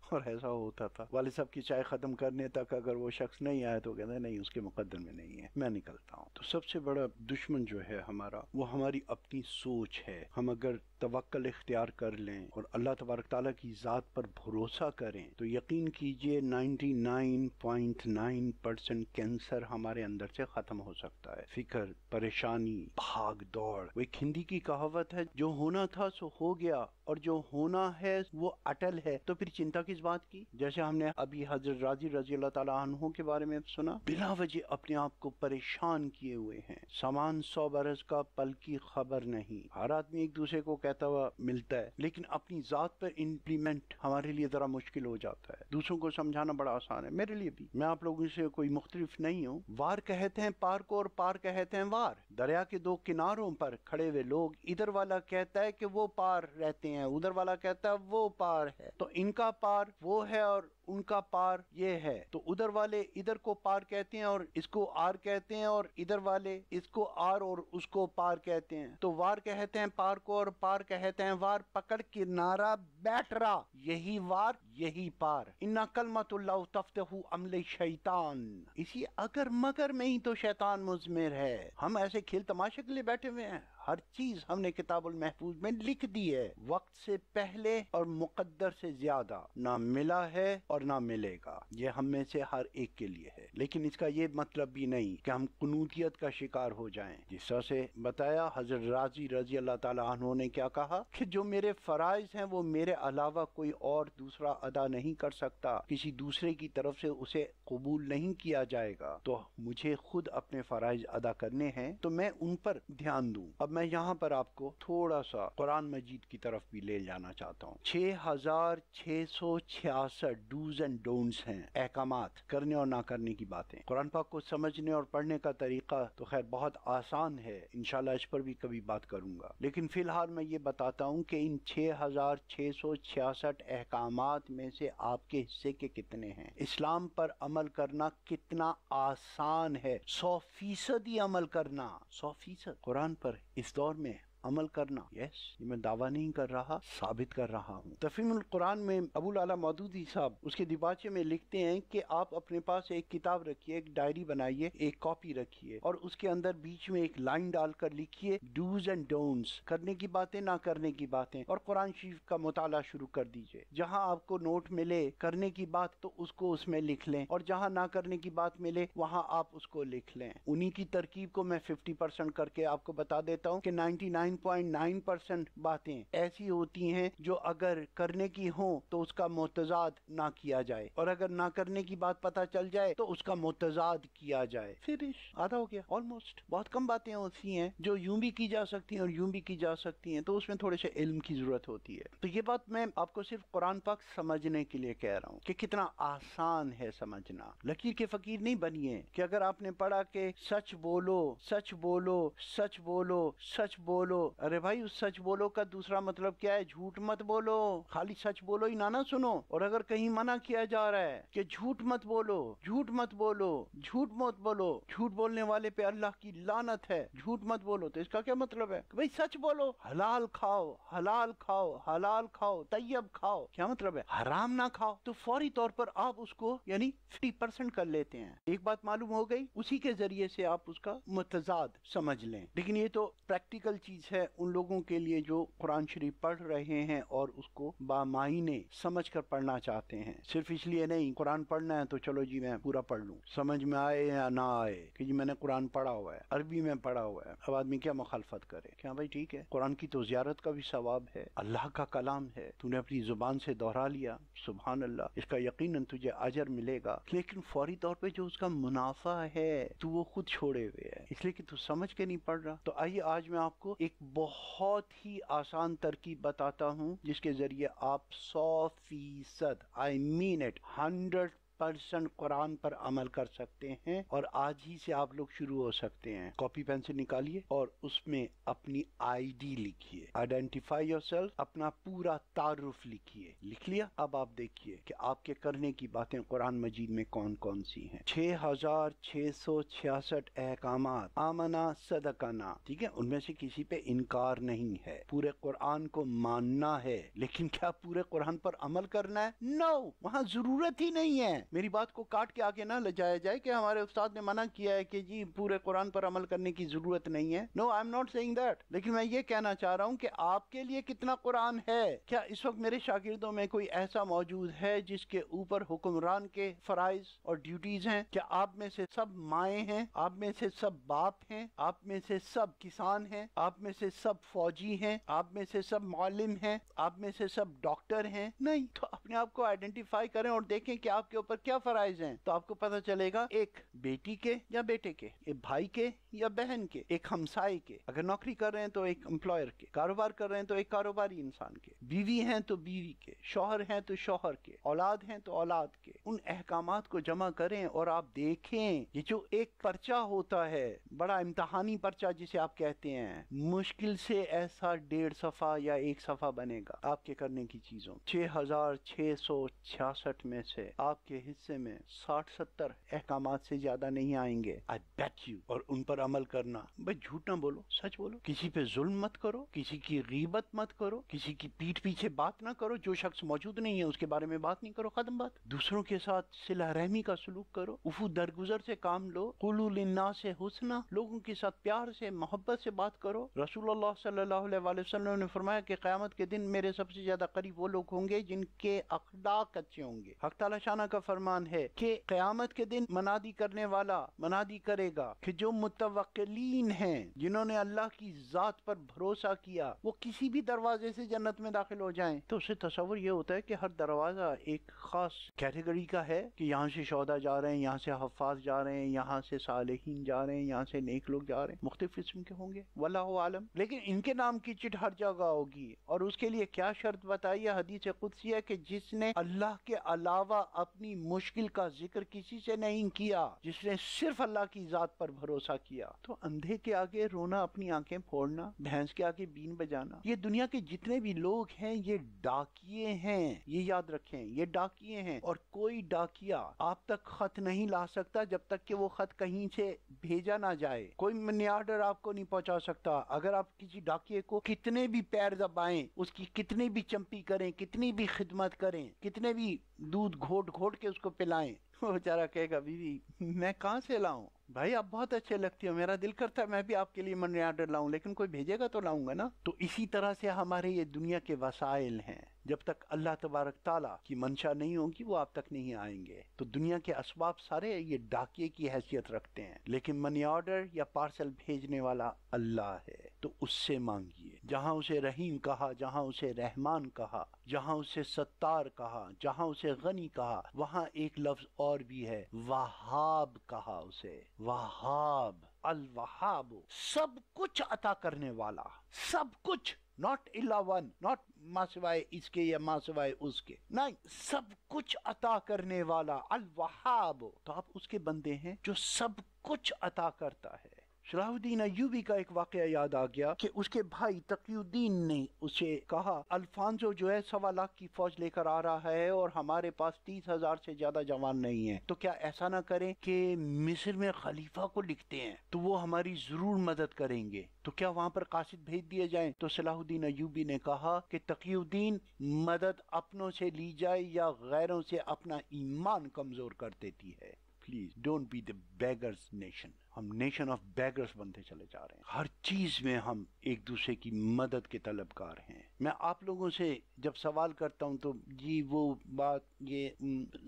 اور ایسا ہوتا تھا، والد صاحب کی چائے ختم کرنے تک اگر وہ شخص نہیں آیا تو کہتے ہیں نہیں، اس کے مقدر میں نہیں ہے، میں نکلتا ہوں۔ تو سب سے بڑا دشمن جو ہے ہمارا، وہ ہماری اپنی سوچ ہے۔ ہم اگر توکل اختیار کر لیں اور اللہ تبارک تعالیٰ کی ذات پر بھروسہ کریں تو یقین کیجئے 99.9% کینسر ہمارے اندر سے ختم ہو سکتا ہے۔ فکر، پریشانی، بھاگ دوڑ، وہ ایک ہندی کی کہاوت ہے، جو ہونا تھا سو ہو گیا اور جو ہونا ہے وہ اٹل ہے، تو پھر چنتا کس بات کی؟ جیسے ہم نے ابھی حضرت راضی رضی اللہ تعالیٰ عنہ کے بارے میں سنا، بلا وجہ اپنے آپ کو پریشان کیے ہوئے ہیں۔ سامان 100 برس کا، پل کی خبر نہیں۔ ہر آدمی ایک دوسرے کو کہتا ہوا ملتا ہے، لیکن اپنی ذات پر امپلیمنٹ ہمارے لیے ذرا مشکل ہو جاتا ہے۔ دوسروں کو سمجھانا بڑا آسان ہے، میرے لیے بھی، میں آپ لوگوں سے کوئی مختلف نہیں ہوں۔ وار کہتے ہیں پار کو اور پار کہتے ہیں وار۔ دریا کے 2 کناروں پر کھڑے ہوئے لوگ، ادھر والا کہتا ہے کہ وہ پار رہتے ہیں، ادھر والا کہتا ہے وہ پار ہے، تو ان کا پار وہ ہے اور ان کا پار یہ ہے، تو ادھر والے ادھر کو پار کہتے ہیں اور اس کو آر کہتے ہیں، اور ادھر والے اس کو آر اور اس کو پار کہتے ہیں۔ تو وار کہتے ہیں پار کو اور پار کہتے ہیں وار، پکڑ کنارہ بیٹھ رہا، یہی وار یہی پار۔ اِنَّ کلمۃ اللہ تفتح عمل شیطان، اسی اگر مگر میں ہی تو شیطان مضمر ہے۔ ہم ایسے کھیل تماشے کے لیے بیٹھے ہوئے ہیں؟ ہر چیز ہم نے کتاب المحفوظ میں لکھ دی ہے، وقت سے پہلے اور مقدر سے زیادہ، نہ ملا ہے اور نہ ملے گا۔ یہ ہم میں سے ہر ایک کے لیے ہے، لیکن اس کا یہ مطلب بھی نہیں کہ ہم قنوطیت کا شکار ہو جائیں۔ جس طرح سے بتایا حضرت راضی رضی اللہ تعالیٰ عنہ نے کیا کہا کہ جو میرے فرائض ہیں وہ میرے علاوہ کوئی اور دوسرا ادا نہیں کر سکتا، کسی دوسرے کی طرف سے اسے قبول نہیں کیا جائے گا، تو مجھے خود اپنے فرائض ادا کرنے ہیں تو میں ان پر دھیان دوں۔ اب میں یہاں پر آپ کو تھوڑا سا قرآن مجید کی طرف بھی لے جانا چاہتا ہوں۔ 6666 ڈوز اینڈ ڈونٹس ہیں، احکامات، کرنے اور نہ کرنے کی باتیں۔ قرآن پاک کو سمجھنے اور پڑھنے کا طریقہ تو خیر بہت آسان ہے، انشاءاللہ اس پر بھی کبھی بات کروں گا، لیکن فی الحال میں یہ بتاتا ہوں کہ ان 6666 احکامات میں سے آپ کے حصے کے کتنے ہیں۔ اسلام پر عمل کرنا کتنا آسان ہے، 100% عمل کرنا، 100%۔ قرآن پر اس دور میں عمل کرنا، یس یہ میں دعویٰ نہیں کر رہا، ثابت کر رہا ہوں۔ تفہیم القرآن میں ابو العلا مودودی صاحب اس کے دیباچے میں لکھتے ہیں کہ آپ اپنے پاس ایک کتاب رکھیے، ایک ڈائری بنائیے، ایک کاپی رکھیے، اور اس کے اندر بیچ میں ایک لائن ڈال کر لکھیے ڈوز اینڈ ڈونٹس، کرنے کی باتیں نہ کرنے کی باتیں، اور قرآن شریف کا مطالعہ شروع کر دیجئے۔ جہاں آپ کو نوٹ ملے کرنے کی بات تو اس کو اس میں لکھ لیں، اور جہاں نہ کرنے کی بات ملے وہاں آپ اس کو لکھ لیں۔ انہی کی ترکیب کو میں 50% کر کے آپ کو بتا دیتا ہوں کہ 99.9% باتیں ایسی ہوتی ہیں جو اگر کرنے کی ہوں تو اس کا متضاد نہ کیا جائے، اور اگر نہ کرنے کی بات پتہ چل جائے تو اس کا متضاد کیا جائے، فنش، آدھا ہو گیا آلموسٹ۔ بہت کم باتیں ایسی ہیں جو یوں بھی کی جا سکتی ہیں اور یوں بھی کی جا سکتی ہیں، تو اس میں تھوڑے سے علم کی ضرورت ہوتی ہے۔ تو یہ بات میں آپ کو صرف قرآن پاک سمجھنے کے لیے کہہ رہا ہوں کہ کتنا آسان ہے سمجھنا۔ لکیر کے فقیر نہیں بنیے کہ اگر آپ نے پڑھا کہ سچ بولو سچ بولو سچ بولو سچ بولو، ارے بھائی اس سچ بولو کا دوسرا مطلب کیا ہے؟ جھوٹ مت بولو، خالی سچ بولو ہی نہ سنو۔ اور اگر کہیں منع کیا جا رہا ہے کہ جھوٹ مت بولو، جھوٹ مت بولو، جھوٹ مت بولو، جھوٹ بولنے والے پہ اللہ کی لعنت ہے، جھوٹ مت بولو، تو اس کا کیا مطلب ہے؟ کہ بھئی سچ بولو، حلال کھاؤ، حلال کھاؤ، حلال کھاؤ، طیب کھاؤ، کیا مطلب ہے؟ حرام نہ کھاؤ۔ تو فوری طور پر آپ اس کو یعنی 50% کر لیتے ہیں۔ ایک بات معلوم ہو گئی، اسی کے ذریعے سے آپ اس کا متضاد سمجھ لیں۔ لیکن یہ تو پریکٹیکل چیز ہے ان لوگوں کے لیے جو قرآن شریف پڑھ رہے ہیں اور اس کو بامعنی سمجھ کر پڑھنا چاہتے ہیں، صرف اس لیے نہیں قرآن پڑھنا ہے تو چلو جی میں پورا پڑھ لوں، سمجھ میں آئے یا نہ آئے، کہ جی میں نے قرآن پڑھا ہوا ہے، عربی میں پڑھا ہوا ہے، اب آدمی کیا مخالفت کرے؟ کیا بھائی ٹھیک ہے، قرآن کی تو زیارت کا بھی ثواب ہے، اللہ کا کلام ہے، تو نے اپنی زبان سے دہرا لیا، سبحان اللہ، اس کا یقیناً تجھے اجر ملے گا، لیکن فوری طور پہ جو اس کا منافع ہے تو وہ خود چھوڑے ہوئے ہے، اس لیے کہ تو سمجھ کے نہیں پڑھ رہا۔ تو آئیے آج میں آپ کو ایک بہت ہی آسان ترکیب بتاتا ہوں جس کے ذریعے آپ 100%، I mean it، 100% قرآن پر عمل کر سکتے ہیں، اور آج ہی سے آپ لوگ شروع ہو سکتے ہیں۔ کاپی پین سے نکالیے اور اس میں اپنی آئی ڈی لکھیے، آئیڈینٹیفائی یور سیلف، اپنا پورا تعارف لکھیے۔ لکھ لیا؟ اب آپ دیکھیے کہ آپ کے کرنے کی باتیں قرآن مجید میں کون کون سی ہیں۔ 6666 احکامات، آمنا صدقنا، ٹھیک ہے، ان میں سے کسی پہ انکار نہیں ہے، پورے قرآن کو ماننا ہے، لیکن کیا پورے قرآن پر عمل کرنا ہے؟ نو، وہاں ضرورت ہی نہیں ہے۔ میری بات کو کاٹ کے آگے نہ لے جایا جائے کہ ہمارے استاد نے منع کیا ہے کہ جی پورے قرآن پر عمل کرنے کی ضرورت نہیں ہے۔ No, I am not seeing that, لیکن میں یہ کہنا چاہ رہا ہوں کہ آپ کے لیے کتنا قرآن ہے؟ کیا اس وقت میرے شاگردوں میں کوئی ایسا موجود ہے جس کے اوپر حکمران کے فرائض اور ڈیوٹیز ہیں؟ کیا آپ میں سے سب مائیں ہیں؟ آپ میں سے سب باپ ہیں؟ آپ میں سے سب کسان ہیں؟ آپ میں سے سب فوجی ہیں؟ آپ میں سے سب معلم ہیں؟ آپ میں سے سب ڈاکٹر ہیں؟ نہیں۔ تو اپنے آپ کو آئیڈینٹیفائی کریں اور دیکھیں کہ آپ کے اوپر کیا فرائض ہیں، تو آپ کو پتہ چلے گا، ایک بیٹی کے یا بیٹے کے، ایک بھائی کے یا بہن کے، ایک ہمسائے کے، اگر نوکری کر رہے ہیں تو ایک امپلائر کے، کاروبار کر رہے ہیں تو ایک کاروباری انسان کے، بیوی ہیں تو بیوی کے، شوہر ہیں تو شوہر کے، اولاد ہیں تو اولاد کے۔ ان احکامات کو جمع کریں اور آپ دیکھیں یہ جو ایک پرچہ ہوتا ہے، بڑا امتحانی پرچہ جسے آپ کہتے ہیں، مشکل سے ایسا 1.5 صفحہ یا 1 صفحہ بنے گا آپ کے کرنے کی چیزوں۔ 6666 میں سے آپ کے حصے میں 60-70 احکامات سے زیادہ نہیں آئیں گے، I bet you۔ اور ان پر عمل کرنا، بھئی جھوٹ نہ بولو، سچ بولو، کسی پہ ظلم مت کرو، کسی کی غیبت مت کرو، کسی کی پیٹھ پیچھے بات نہ کرو، جو شخص موجود نہیں ہے اس کے بارے میں بات نہیں کرو، ختم بات۔ دوسروں کے ساتھ صلہ رحمی کا سلوک کرو، عفو درگزر سے کام لو، قولوا للناس حسنا، لوگوں کے ساتھ پیار سے محبت سے بات کرو۔ رسول اللہ صلی اللہ علیہ وآلہ وسلم نے فرمایا کہ قیامت کے دن میرے سب سے زیادہ قریب وہ لوگ ہوں گے جن کے اخلاق اچھے ہوں گے۔ حق تعالی شانہ کا فرمان ہے کہ قیامت کے دن منادی کرنے والا منادی کرے گا کہ جو متوکلین ہیں، جنہوں نے اللہ کی ذات پر بھروسہ کیا، وہ کسی بھی دروازے سے جنت میں داخل ہو جائیں۔ تو اسے تصور یہ ہوتا ہے کہ ہر دروازہ ایک خاص کیٹیگری کا ہے کہ یہاں سے شہداء جا رہے ہیں، یہاں سے حفاظ جا رہے ہیں، یہاں سے صالحین جا رہے ہیں، یہاں سے نیک لوگ جا رہے ہیں، مختلف قسم کے ہوں گے، واللہ عالم۔ لیکن ان کے نام کی چٹ ہر جگہ ہوگی، اور اس کے لیے کیا شرط بتائی ہے؟ حدیث قدسی ہے کہ جس نے اللہ کے علاوہ اپنی مشکل کا ذکر کسی سے نہیں کیا جس نے صرف اللہ کی ذات پر بھروسہ کیا. تو اندھے کے آگے رونا، اپنی آنکھیں پھوڑنا، بھینس کے آگے بین بجانا. یہ دنیا کے جتنے بھی لوگ ہیں یہ ڈاکیے ہیں، یہ یاد رکھیں، یہ ڈاکیے ہیں. اور کوئی ڈاکیا آپ تک خط نہیں لا سکتا جب تک کہ وہ خط کہیں سے بھیجا نہ جائے. کوئی منی آرڈر آپ کو نہیں پہنچا سکتا. اگر آپ کسی ڈاکیے کو کتنے بھی پیر دبائیں، اس کی کتنی بھی چمپی کریں، کتنی بھی خدمت کریں، کتنے بھی دودھ گھوٹ گھوٹ کے اس کو پلائیں، وہ بیچارہ کہے گا بیوی میں کہاں سے لاؤں؟ بھائی آپ بہت اچھے لگتے ہو، میرا دل کرتا ہے میں بھی آپ کے لیے منی آرڈر لاؤں، لیکن کوئی بھیجے گا تو لاؤں گا نا. تو اسی طرح سے ہمارے یہ دنیا کے وسائل ہیں، جب تک اللہ تبارک تعالیٰ کی منشا نہیں ہوگی وہ آپ تک نہیں آئیں گے. تو دنیا کے اسباب سارے یہ ڈاکیے کی حیثیت رکھتے ہیں، لیکن منی آرڈر یا پارسل بھیجنے والا اللہ ہے. تو اس سے مانگیے. جہاں اسے رحیم کہا، جہاں اسے رحمان کہا، جہاں اسے ستار کہا، جہاں اسے غنی کہا، وہاں ایک لفظ اور بھی ہے، وہاب کہا اسے. وہاب، الوہاب، سب کچھ عطا کرنے والا، سب کچھ. not الا ون، not ماں سوائے اس کے یا ماں سوائے اس کے، نہیں، سب کچھ عطا کرنے والا الوہاب. تو آپ اس کے بندے ہیں جو سب کچھ عطا کرتا ہے. صلاح الدین ایوبی کا ایک واقعہ یاد آ گیا کہ اس کے بھائی تقی الدین نے اسے کہا الفانزو جو ہے 1.25 کی فوج لے کر آ رہا ہے اور ہمارے پاس 30,000 سے زیادہ جوان نہیں ہیں، تو کیا ایسا نہ کریں کہ مصر میں خلیفہ کو لکھتے ہیں تو وہ ہماری ضرور مدد کریں گے، تو کیا وہاں پر قاصد بھیج دیے جائیں؟ تو صلاح الدین ایوبی نے کہا کہ تقی الدین، مدد اپنوں سے لی جائے یا غیروں سے اپنا ایمان کمزور کر دیتی ہے. Please don't be the beggars nation. ہم نیشن آف بیگرز بنتے چلے جا رہے ہیں. ہر چیز میں ہم ایک دوسرے کی مدد کے طلبگار ہیں. میں آپ لوگوں سے جب سوال کرتا ہوں تو جی وہ بات یہ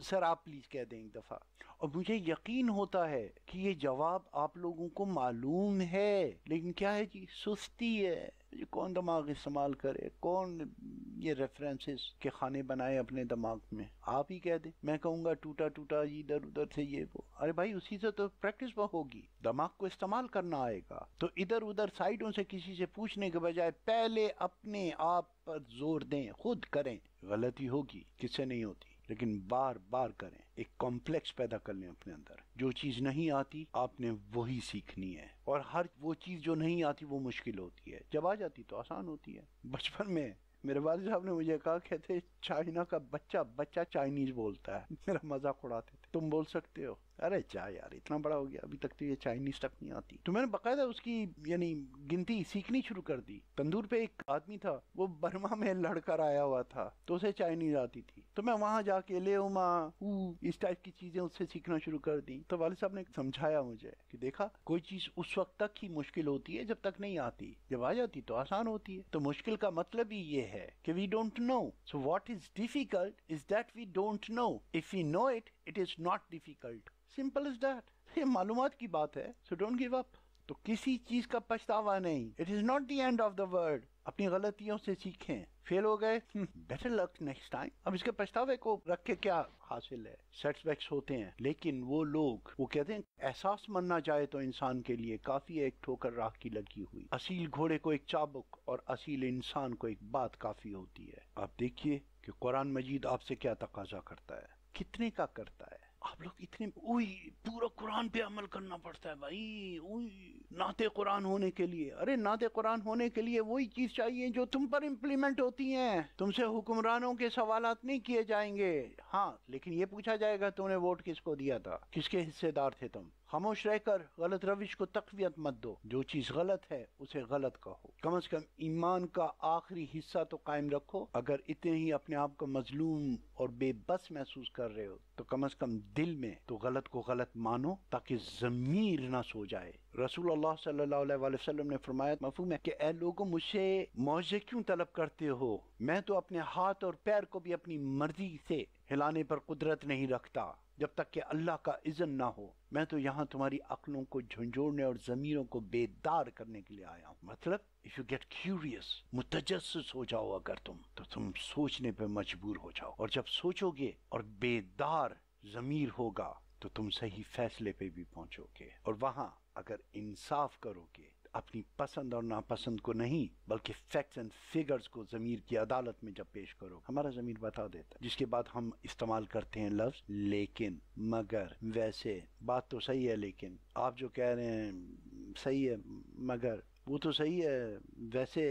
سر آپ پلیز کہہ دیں ایک دفعہ، اور مجھے یقین ہوتا ہے کہ یہ جواب آپ لوگوں کو معلوم ہے، لیکن کیا ہے جی سستی ہے. یہ کون دماغ استعمال کرے، کون یہ ریفرنسز کے خانے بنائے اپنے دماغ میں. آپ ہی کہہ دیں، میں کہوں گا ٹوٹا ٹوٹا ادھر ادھر سے یہ وہ. ارے بھائی اسی سے تو پریکٹس وہ ہوگی، دماغ کو استعمال کرنا آئے گا. تو ادھر ادھر سائڈوں سے کسی سے پوچھنے کے بجائے پہلے اپنے آپ پر زور دیں، خود کریں. غلطی ہوگی، کس سے نہیں ہوتی، لیکن بار بار کریں. ایک کمپلیکس پیدا کر لیں اپنے اندر. جو چیز نہیں آتی آپ نے وہی سیکھنی ہے، اور ہر وہ چیز جو نہیں آتی وہ مشکل ہوتی ہے، جب آ جاتی تو آسان ہوتی ہے. بچپن میں میرے والد صاحب نے مجھے کہا کہتے چائنا کا بچہ چائنیز بولتا ہے. میرا مذاق اڑاتے تھے، تم بول سکتے ہو؟ ارے چا یار اتنا بڑا ہو گیا ابھی تک تو یہ چائنیز تک نہیں آتی. تو میں نے باقاعدہ اس کی یعنی گنتی سیکھنی شروع کر دی. تندور پہ ایک آدمی تھا، وہ برما میں لڑ کر آیا ہوا تھا تو اسے چائنیز آتی تھی، تو میں وہاں جا کے لے اس ٹائپ کی چیزیں اس سے سیکھنا شروع کر دی. تو والد صاحب نے سمجھایا مجھے کہ دیکھا کوئی چیز اس وقت تک ہی مشکل ہوتی ہے جب تک نہیں آتی، جب آ جاتی تو آسان ہوتی ہے. تو مشکل کا مطلب ہی یہ ہے کہ we don't know. So what is difficult is that we don't know. If we know it, it is not difficult. Simple is that. یہ معلومات کی بات ہے. So don't give up. تو کسی چیز کا پچھتاوا نہیں. It is not the end of the world. اپنی غلطیوں سے سیکھیں. فیل ہو گئے، بیٹر لک نیکسٹ ٹائم. اب اس کے پچھتاوے کو رکھ کے کیا حاصل ہے؟ سیٹس بیکس ہوتے ہیں، لیکن وہ لوگ وہ کہتے ہیں احساس مننا چاہے تو انسان کے لیے کافی ہے ایک ٹھوکر راہ کی لگی ہوئی. اصیل گھوڑے کو ایک چابک اور اصیل انسان کو ایک بات کافی ہوتی ہے. آپ دیکھیے کہ قرآن مجید آپ سے کیا تقاضا کرتا ہے، کتنے کا کرتا ہے. آپ لوگ اتنے پورا قرآن پہ عمل کرنا پڑتا ہے بھائی، نعت قرآن ہونے کے لیے. ارے نعت قرآن ہونے کے لیے وہی چیز چاہیے جو تم پر امپلیمنٹ ہوتی ہیں. تم سے حکمرانوں کے سوالات نہیں کیے جائیں گے، ہاں، لیکن یہ پوچھا جائے گا تم نے ووٹ کس کو دیا تھا، کس کے حصے دار تھے تم. خاموش رہ کر غلط روش کو تقویت مت دو. جو چیز غلط ہے اسے غلط کہو. کم از کم ایمان کا آخری حصہ تو قائم رکھو. اگر اتنے ہی اپنے آپ کو مظلوم اور بے بس محسوس کر رہے ہو تو کم از کم دل میں تو غلط کو غلط مانو تاکہ ضمیر نہ سو جائے. رسول اللہ صلی اللہ علیہ وآلہ وسلم نے فرمایا، مفہوم ہے کہ اے لوگوں مجھ سے معاوضے کیوں طلب کرتے ہو؟ میں تو اپنے ہاتھ اور پیر کو بھی اپنی مرضی سے ہلانے پر قدرت نہیں رکھتا جب تک کہ اللہ کا اذن نہ ہو. میں تو یہاں تمہاری عقلوں کو جھنجھوڑنے اور ضمیروں کو بیدار کرنے کے لیے آیا ہوں. مطلب if you get curious، متجسس ہو جاؤ اگر تو تم سوچنے پہ مجبور ہو جاؤ، اور جب سوچو گے اور بیدار ضمیر ہوگا تو تم صحیح فیصلے پہ بھی پہنچو گے. اور وہاں اگر انصاف کرو گے، اپنی پسند اور ناپسند کو نہیں بلکہ فیکٹس اینڈ فگرز کو ضمیر کی عدالت میں جب پیش کرو، ہمارا ضمیر بتا دیتا ہے۔ جس کے بعد ہم استعمال کرتے ہیں لفظ لیکن، مگر، ویسے۔ بات تو صحیح ہے، لیکن آپ جو کہہ رہے ہیں صحیح ہے، مگر وہ تو صحیح ہے، ویسے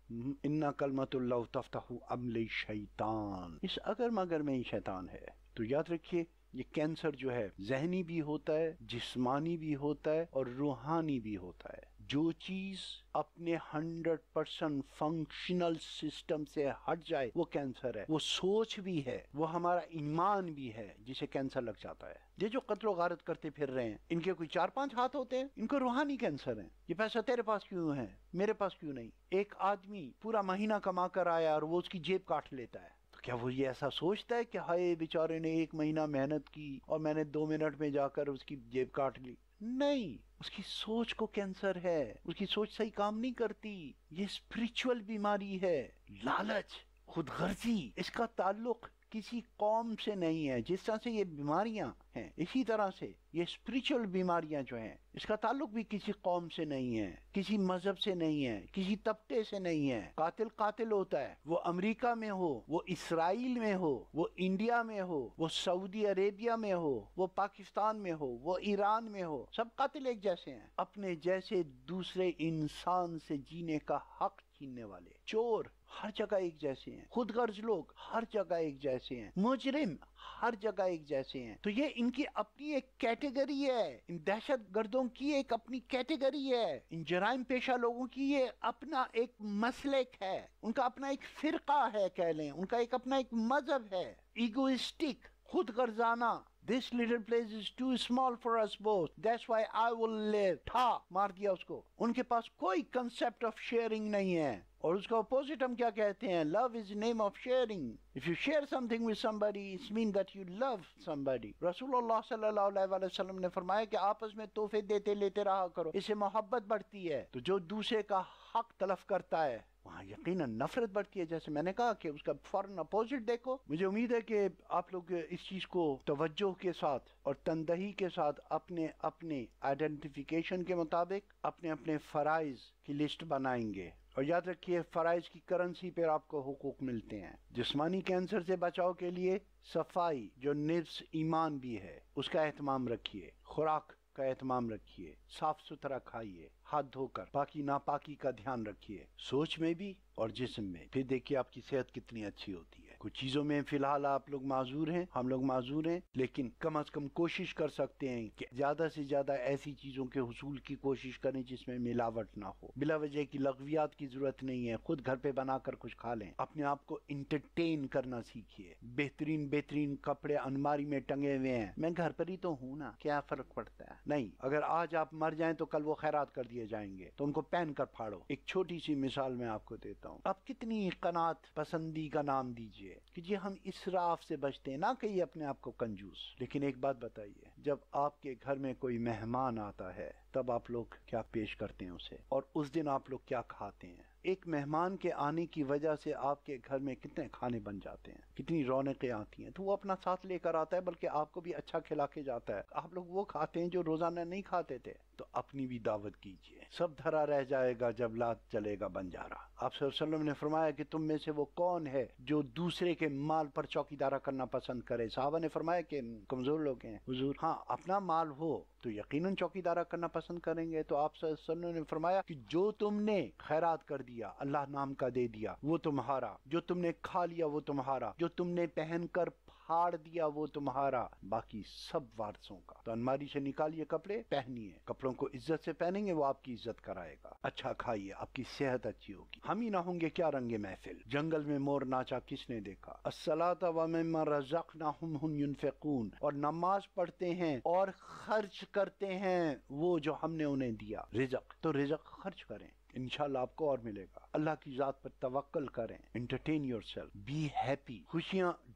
اِنَّ کلمۃ اللہ تفتح عمل شیطان، اس اگر مگر میں ہی شیطان ہے۔ تو یاد رکھیے یہ کینسر جو ہے ذہنی بھی ہوتا ہے، جسمانی بھی ہوتا ہے اور روحانی بھی ہوتا ہے۔ جو چیز اپنے 100% فنکشنل سسٹم سے ہٹ جائے وہ کینسر ہے۔ وہ سوچ بھی ہے، وہ ہمارا ایمان بھی ہے جسے کینسر لگ جاتا ہے۔ یہ جو قتل و غارت کرتے پھر رہے ہیں، ان کے کوئی 4-5 ہاتھ ہوتے ہیں، ان کو روحانی کینسر ہے۔ یہ پیسہ تیرے پاس کیوں ہے، میرے پاس کیوں نہیں؟ ایک آدمی پورا مہینہ کما کر آیا اور وہ اس کی جیب کاٹ لیتا ہے، تو کیا وہ یہ ایسا سوچتا ہے کہ ہائے بیچارے نے 1 مہینہ محنت کی اور میں نے 2 منٹ میں جا کر اس کی جیب کاٹ لی؟ نہیں، اس کی سوچ کو کینسر ہے، اس کی سوچ صحیح کام نہیں کرتی۔ یہ اسپرچول بیماری ہے۔ لالچ، خود غرضی، اس کا تعلق کسی قوم سے نہیں ہے۔ جس طرح سے یہ بیماریاں ہیں، اسی طرح سے یہ اسپرچول بیماریاں جو ہیں، اس کا تعلق بھی کسی قوم سے نہیں ہے، کسی مذہب سے نہیں ہے، کسی طبقے سے نہیں ہے۔ قاتل قاتل ہوتا ہے، وہ امریکہ میں ہو، وہ اسرائیل میں ہو، وہ انڈیا میں ہو، وہ سعودی عربیہ میں ہو، وہ پاکستان میں ہو، وہ ایران میں ہو، سب قاتل ایک جیسے ہیں۔ اپنے جیسے دوسرے انسان سے جینے کا حق چھیننے والے، چور ہر جگہ ایک جیسے ہیں، خود غرض لوگ ہر جگہ ایک جیسے ہیں، مجرم ہر جگہ ایک جیسے ہیں۔ تو یہ ان کی اپنی ایک کیٹیگری ہے، ان دہشت گردوں کی ایک اپنی کیٹیگری ہے، ان جرائم پیشہ لوگوں کی یہ اپنا ایک مسلک ہے، ان کا اپنا ایک فرقہ ہے، کہہ لیں ان کا ایک اپنا ایک مذہب ہے۔ ایگوئسٹک، خود غرضانہ، This little place is too small for us both. That's why I will live. تھا، مار دیا اس کو۔ ان کے پاس کوئی concept of sharing نہیں ہے۔ اور اس کا اپوزٹ ہم کیا کہتے ہیں؟ Love is the name of sharing. If you share something with somebody, it means that you love somebody. رسول اللہ صلی اللہ علیہ وسلم نے فرمایا کہ آپس میں تحفے دیتے لیتے رہا کرو، اس سے محبت بڑھتی ہے۔ تو جو دوسرے کا حق تلف کرتا ہے وہاں یقیناً نفرت بڑھتی ہے۔ جیسے میں نے کہا کہ اس کا فوراً اپوزٹ دیکھو۔ مجھے امید ہے کہ آپ لوگ اس چیز کو توجہ کے ساتھ اور تندہی کے ساتھ اپنے آئیڈینٹیفیکیشن کے مطابق اپنے اپنے فرائض کی لسٹ بنائیں گے۔ اور یاد رکھیے فرائض کی کرنسی پر آپ کو حقوق ملتے ہیں۔ جسمانی کینسر سے بچاؤ کے لیے صفائی جو نفس ایمان بھی ہے اس کا اہتمام رکھیے، خوراک کا اہتمام رکھیے، صاف ستھرا کھائیے، ہاتھ دھو کر پاکی ناپاکی کا دھیان رکھیے، سوچ میں بھی اور جسم میں۔ پھر دیکھیے آپ کی صحت کتنی اچھی ہوتی ہے۔ کچھ چیزوں میں فی الحال آپ لوگ معذور ہیں، ہم لوگ معذور ہیں، لیکن کم از کم کوشش کر سکتے ہیں کہ زیادہ سے زیادہ ایسی چیزوں کے حصول کی کوشش کریں جس میں ملاوٹ نہ ہو۔ بلا وجہ کی لغویات کی ضرورت نہیں ہے، خود گھر پہ بنا کر کچھ کھا لیں۔ اپنے آپ کو انٹرٹین کرنا سیکھیے۔ بہترین کپڑے الماری میں ٹنگے ہوئے ہیں، میں گھر پر ہی تو ہوں نا، کیا فرق پڑتا ہے؟ نہیں، اگر آج آپ مر جائیں تو کل وہ خیرات کر دیے جائیں گے، تو ان کو پہن کر پھاڑو۔ ایک چھوٹی سی مثال میں آپ کو دیتا ہوں۔ آپ کتنی قناعت پسندی کا نام دیجئے کہ جی ہم اسراف سے بچتے ہیں، نہ کہیے اپنے آپ کو کنجوس، لیکن ایک بات بتائیے، جب آپ کے گھر میں کوئی مہمان آتا ہے تب آپ لوگ کیا پیش کرتے ہیں اسے، اور اس دن آپ لوگ کیا کھاتے ہیں؟ ایک مہمان کے آنے کی وجہ سے آپ کے گھر میں کتنے کھانے بن جاتے ہیں، کتنی رونقیں آتی ہیں۔ تو وہ اپنا ساتھ لے کر آتا ہے، بلکہ آپ کو بھی اچھا کھلا کے جاتا ہے۔ آپ لوگ وہ کھاتے ہیں جو روزانہ نہیں کھاتے تھے۔ تو اپنی بھی دعوت کیجیے۔ سب دھرا رہ جائے گا جب لات چلے گا بنجارا۔ آپ صلی اللہ علیہ وسلم نے فرمایا کہ تم میں سے وہ کون ہے جو دوسرے کے مال پر چوکیدارا کرنا پسند کرے؟ صحابہ نے فرمایا کہ کمزور لوگ ہیں حضور۔ ہاں، اپنا مال ہو تو یقیناً چوکیدارا کرنا پسند کریں گے۔ تو آپ صلی اللہ علیہ وسلم نے فرمایا کہ جو تم نے خیرات کر دیا، اللہ نام کا دے دیا، وہ تمہارا، جو تم نے کھا لیا وہ تمہارا، جو تم نے پہن کر پھاڑ دیا وہ تمہارا، باقی سب وارثوں کا۔ تو الماری سے نکالیے کپڑے، پہنیے، کپڑوں کو عزت سے پہنیں گے، وہ آپ کی عزت کرائے گا۔ اچھا کھائیے، آپ کی صحت اچھی ہوگی۔ ہم ہی نہ ہوں گے کیا رنگ محفل؟ جنگل میں مور ناچا کس نے دیکھا؟ الصلاۃ ومما رزقناہم هم ينفقون، اور نماز پڑھتے ہیں اور خرچ کرتے ہیں وہ جو ہم نے انہیں دیا۔ رزق تو رزق خرچ کریں، انشاءاللہ آپ کو اور ملے گا۔ اللہ کی ذات پر توکل کریں، entertain yourself, be happy, خوشیاں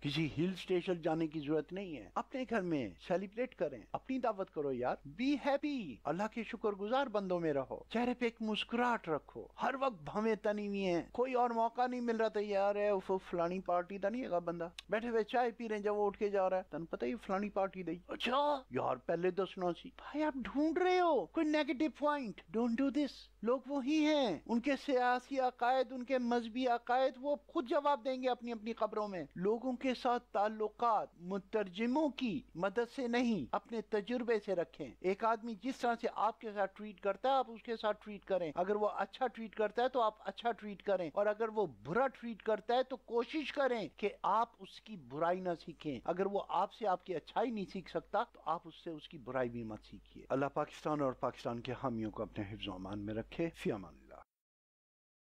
کسی ہل اسٹیشن جانے کی ضرورت نہیں ہے، اپنے گھر میں سیلیبریٹ کریں، اپنی دعوت کرو یار، بی ہیپی، اللہ کے شکر گزار بندوں میں رہو، چہرے پہ ایک مسکراہٹ رکھو، ہر وقت بھویں تنی ہوئی ہیں، کوئی اور موقع نہیں مل رہا تھا یار ہے فلانی پارٹی دا نہیں ہے بندہ بیٹھے ہوئے چائے پی رہے ہیں، جب وہ اٹھ کے جا رہا ہے تن پتہ ہی فلانی پارٹی دی، اچھا یار پہلے دسنا سی بھائی، آپ ڈھونڈ رہے ہو کوئی negative point, don't do this. لوگ وہی ہیں، ان کے سیاسی عقائد، ان کے مذہبی عقائد وہ خود جواب دیں گے اپنی اپنی قبروں میں۔ لوگوں کے ساتھ تعلقات مترجموں کی مدد سے نہیں، اپنے تجربے سے رکھیں۔ ایک آدمی جس طرح سے آپ کے ساتھ ٹریٹ کرتا ہے آپ اس کے ساتھ ٹریٹ کریں، اگر وہ اچھا ٹریٹ کرتا ہے تو آپ اچھا ٹریٹ کریں، اور اگر وہ برا ٹریٹ کرتا ہے تو کوشش کریں کہ آپ اس کی برائی نہ سیکھیں۔ اگر وہ آپ سے آپ کی اچھائی نہیں سیکھ سکتا تو آپ اس سے اس کی برائی بھی مت سیکھیے۔ اللہ پاکستان اور پاکستان کے حامیوں کو اپنے حفظ و امان میں رکھے۔ فی امان۔